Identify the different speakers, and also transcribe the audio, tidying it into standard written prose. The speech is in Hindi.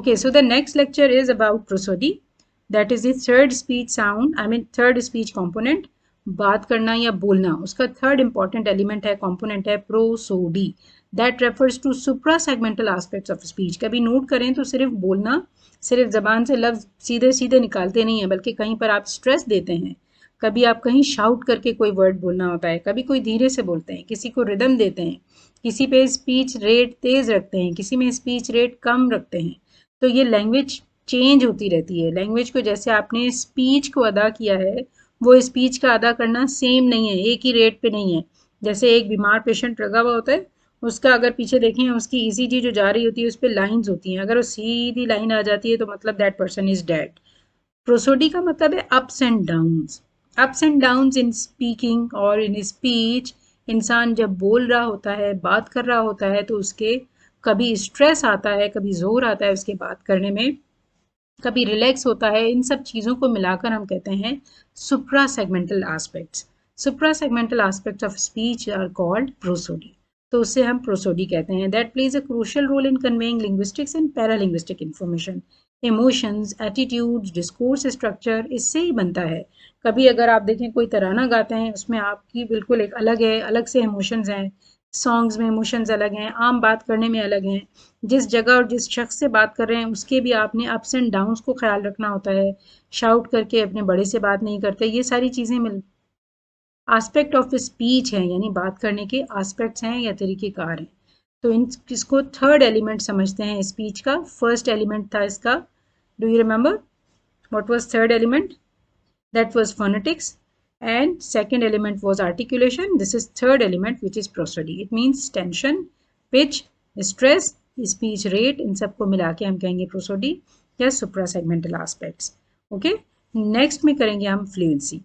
Speaker 1: Okay, so the next lecture is about prosody. That is the third speech sound, third speech component. बात करना या बोलना, उसका थर्ड इंपॉर्टेंट एलिमेंट है, कंपोनेंट है prosody. That refers to supra segmental aspects of speech. कभी नोट करें तो सिर्फ बोलना, सिर्फ जबान से लफ्ज सीधे सीधे निकालते नहीं है, बल्कि कहीं पर आप स्ट्रेस देते हैं, कभी आप कहीं शाउट करके कोई वर्ड बोलना होता है, कभी कोई धीरे से बोलते हैं, किसी को रिदम देते हैं, किसी पे स्पीच रेट तेज़ रखते हैं, किसी में स्पीच रेट कम रखते हैं. तो ये लैंग्वेज चेंज होती रहती है. लैंग्वेज को जैसे आपने स्पीच को अदा किया है, वो स्पीच का अदा करना सेम नहीं है, एक ही रेट पे नहीं है. जैसे एक बीमार पेशेंट लगा हुआ होता है, उसका अगर पीछे देखें उसकी ईसीजी जो जा रही होती है उस पर लाइन्स होती हैं, अगर वो सीधी लाइन आ जाती है तो मतलब that person is dead. Prosody का मतलब है ups and downs. Ups and downs in speaking और इन स्पीच. इंसान जब बोल रहा होता है, बात कर रहा होता है, तो उसके कभी स्ट्रेस आता है, कभी जोर आता है उसके बात करने में, कभी रिलैक्स होता है. इन सब चीज़ों को मिलाकर हम कहते हैं supra segmental aspects. Supra segmental aspects of speech are called prosody. तो उससे हम प्रोसोडी कहते हैं. That plays a crucial role in conveying linguistics and paralinguistic information. Emotions, attitudes, discourse structure इससे ही बनता है. कभी अगर आप देखें कोई तराना गाते हैं, उसमें आपकी बिल्कुल एक अलग है, अलग से इमोशंस हैं. सॉन्ग्स में इमोशंस अलग हैं, आम बात करने में अलग हैं. जिस जगह और जिस शख्स से बात कर रहे हैं उसके भी आपने अप्स एंड डाउन्स को ख्याल रखना होता है. शाउट करके अपने बड़े से बात नहीं करते. ये सारी चीज़ें मिल आस्पेक्ट ऑफ स्पीच हैं, यानी बात करने के आस्पेक्ट्स हैं या तरीक़ेकार हैं. तो इसको थर्ड एलिमेंट समझते हैं स्पीच का. फर्स्ट एलिमेंट था इसका, do you remember what was third element? That was phonetics, and second element was articulation. This is third element, which is prosody. It means tension, pitch, stress, speech rate. इन सबको मिला के हम कहेंगे prosody या suprasegmental aspects. Okay, next में करेंगे हम fluency.